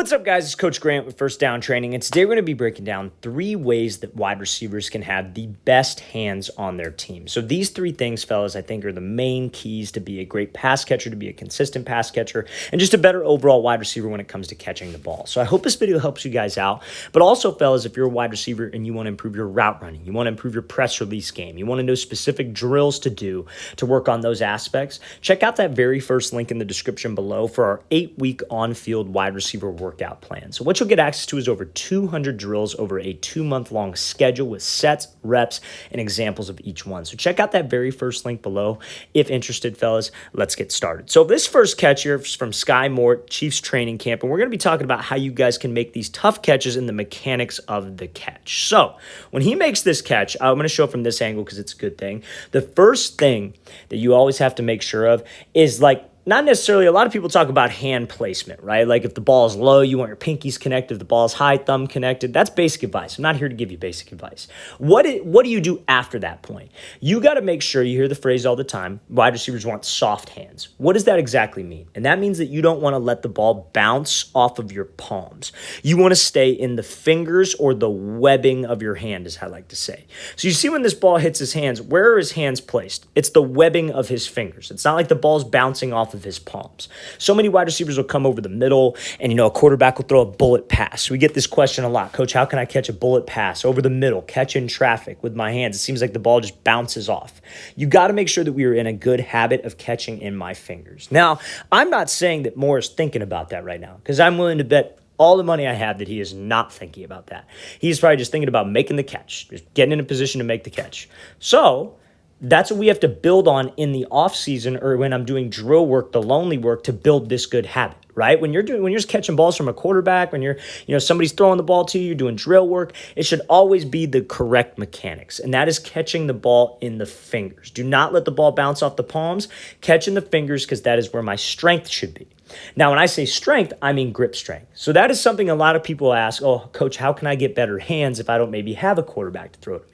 What's up, guys? It's Coach Grant with First Down Training, and today we're going to be breaking down 3 ways that wide receivers can have the best hands on their team. So these 3 things, fellas, I think are the main keys to be a great pass catcher, to be a consistent pass catcher, and just a better overall wide receiver when it comes to catching the ball. So I hope this video helps you guys out. But also, fellas, if you're a wide receiver and you want to improve your route running, you want to improve your press release game, you want to know specific drills to do to work on those aspects, check out that very first link in the description below for our 8-week on-field wide receiver workout plan. So what you'll get access to is over 200 drills over a 2-month-long schedule with sets, reps, and examples of each one. So check out that very first link below if interested, fellas. Let's get started. So this first catch here is from Sky Moore, Chiefs training camp, and we're going to be talking about how you guys can make these tough catches and the mechanics of the catch. So when he makes this catch, I'm going to show it from this angle because it's a good thing. The first thing that you always have to make sure of is not necessarily, a lot of people talk about hand placement, right? Like if the ball is low, you want your pinkies connected. If the ball is high, thumb connected. That's basic advice. I'm not here to give you basic advice. What do you do after that point? You got to make sure, you hear the phrase all the time, wide receivers want soft hands. What does that exactly mean? And that means that you don't want to let the ball bounce off of your palms. You want to stay in the fingers or the webbing of your hand, as I like to say. So you see when this ball hits his hands, where are his hands placed? It's the webbing of his fingers. It's not like the ball's bouncing off of his palms. So many wide receivers will come over the middle and, a quarterback will throw a bullet pass. We get this question a lot. Coach, how can I catch a bullet pass over the middle, catch in traffic with my hands? It seems like the ball just bounces off. You got to make sure that we are in a good habit of catching in my fingers. Now, I'm not saying that Moore is thinking about that right now because I'm willing to bet all the money I have that he is not thinking about that. He's probably just thinking about making the catch, just getting in a position to make the catch. So that's what we have to build on in the off season, or when I'm doing drill work, the lonely work, to build this good habit, right? When you're just catching balls from a quarterback, when somebody's throwing the ball to you, you're doing drill work, it should always be the correct mechanics. And that is catching the ball in the fingers. Do not let the ball bounce off the palms. Catch in the fingers, because that is where my strength should be. Now, when I say strength, I mean grip strength. So that is something a lot of people ask, oh, Coach, how can I get better hands if I don't maybe have a quarterback to throw to me?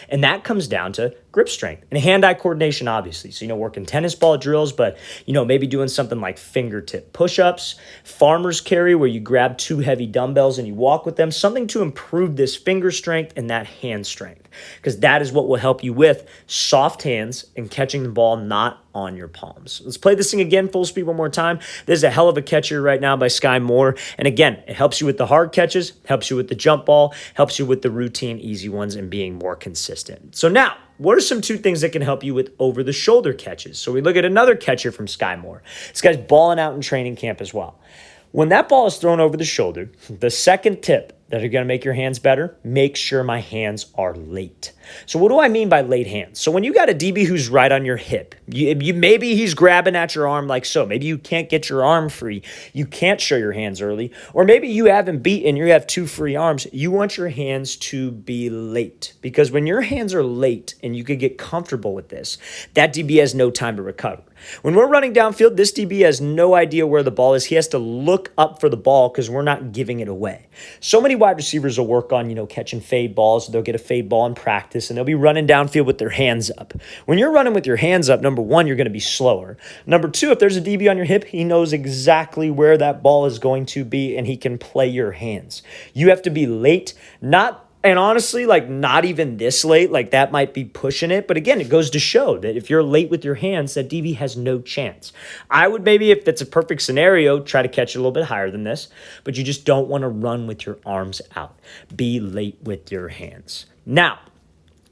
And that comes down to grip strength and hand-eye coordination, obviously. So, working tennis ball drills, but, maybe doing something like fingertip push-ups, farmer's carry, where you grab 2 heavy dumbbells and you walk with them, something to improve this finger strength and that hand strength, because that is what will help you with soft hands and catching the ball not on your palms. Let's play this thing again, full speed one more time. This is a hell of a catch here right now by Sky Moore. And again, it helps you with the hard catches, helps you with the jump ball, helps you with the routine, easy ones, and being more consistent. So now, what are some 2 things that can help you with over-the-shoulder catches? So we look at another catcher from Sky Moore. This guy's balling out in training camp as well. When that ball is thrown over the shoulder, the second tip that are going to make your hands better, make sure my hands are late. So what do I mean by late hands? So when you got a DB who's right on your hip, maybe he's grabbing at your arm like so. Maybe you can't get your arm free. You can't show your hands early. Or maybe you haven't beaten, you have 2 free arms. You want your hands to be late. Because when your hands are late and you could get comfortable with this, that DB has no time to recover. When we're running downfield, this DB has no idea where the ball is. He has to look up for the ball because we're not giving it away. So many wide receivers will work on, catching fade balls. They'll get a fade ball in practice, and they'll be running downfield with their hands up. When you're running with your hands up, number 1, you're going to be slower. Number 2, if there's a DB on your hip, he knows exactly where that ball is going to be, and he can play your hands. You have to be late, and honestly, not even this late, that might be pushing it. But again, it goes to show that if you're late with your hands, that DB has no chance. I would maybe, if that's a perfect scenario, try to catch it a little bit higher than this. But you just don't want to run with your arms out. Be late with your hands. Now,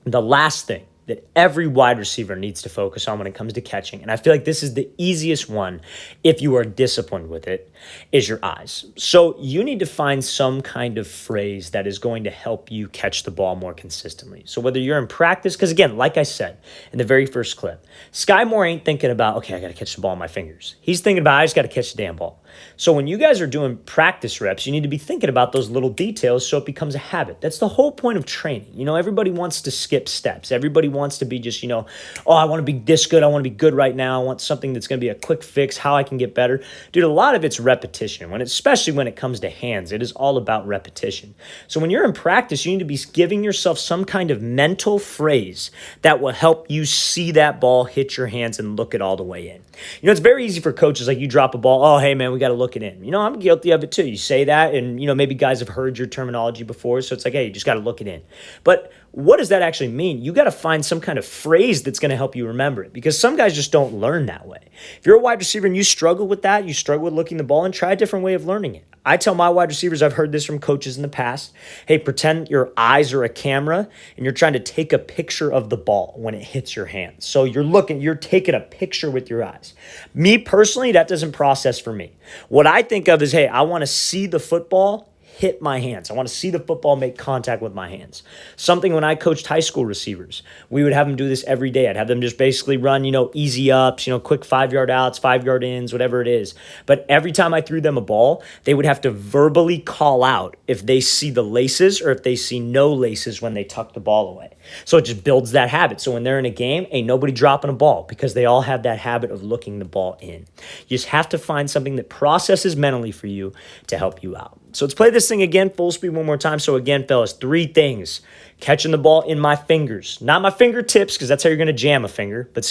the last thing that every wide receiver needs to focus on when it comes to catching, and I feel like this is the easiest one if you are disciplined with it, is your eyes. So you need to find some kind of phrase that is going to help you catch the ball more consistently. So whether you're in practice, because again, like I said in the very first clip, Sky Moore ain't thinking about, okay, I got to catch the ball in my fingers. He's thinking about, I just got to catch the damn ball. So when you guys are doing practice reps, you need to be thinking about those little details so it becomes a habit. That's the whole point of training. Everybody wants to skip steps. Everybody wants to be just, oh, I want to be this good. I want to be good right now. I want something that's going to be a quick fix, how I can get better. Dude, a lot of it's repetition. Especially when it comes to hands, it is all about repetition. So when you're in practice, you need to be giving yourself some kind of mental phrase that will help you see that ball hit your hands and look it all the way in. It's very easy for coaches, like you drop a ball, oh, hey, man, we got got to look it in. I'm guilty of it too. You say that, and, maybe guys have heard your terminology before, so it's like, hey, you just got to look it in. But what does that actually mean? You got to find some kind of phrase that's going to help you remember it, because some guys just don't learn that way. If you're a wide receiver and you struggle with that, you struggle with looking the ball in, try a different way of learning it. I tell my wide receivers, I've heard this from coaches in the past, hey, pretend your eyes are a camera and you're trying to take a picture of the ball when it hits your hands. So you're taking a picture with your eyes. Me personally, that doesn't process for me. What I think of is, hey, I want to see the football hit my hands. I want to see the football make contact with my hands. Something when I coached high school receivers, we would have them do this every day. I'd have them just basically run, easy ups, quick 5-yard outs, 5-yard ins, whatever it is. But every time I threw them a ball, they would have to verbally call out if they see the laces or if they see no laces when they tuck the ball away. So it just builds that habit. So when they're in a game, ain't nobody dropping a ball, because they all have that habit of looking the ball in. You just have to find something that processes mentally for you to help you out. So let's play this thing again, full speed one more time. So again, fellas, 3 things. Catching the ball in my fingers. Not my fingertips, because that's how you're going to jam a finger, but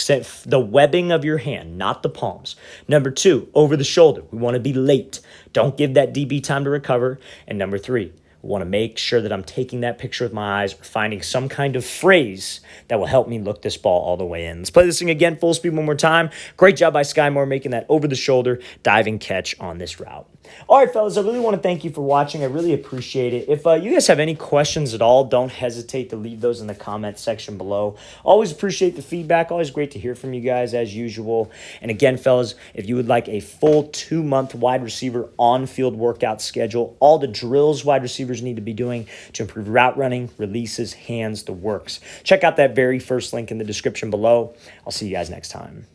the webbing of your hand, not the palms. Number 2, over the shoulder. We want to be late. Don't give that DB time to recover. And number 3, I want to make sure that I'm taking that picture with my eyes or finding some kind of phrase that will help me look this ball all the way in. Let's play this thing again, full speed one more time. Great job by Sky Moore making that over-the-shoulder diving catch on this route. All right, fellas, I really want to thank you for watching. I really appreciate it. If you guys have any questions at all, don't hesitate to leave those in the comment section below. Always appreciate the feedback. Always great to hear from you guys as usual. And again, fellas, if you would like a full 2-month wide receiver on-field workout schedule, all the drills wide receivers need to be doing to improve route running, releases, hands, the works, check out that very first link in the description below. I'll see you guys next time.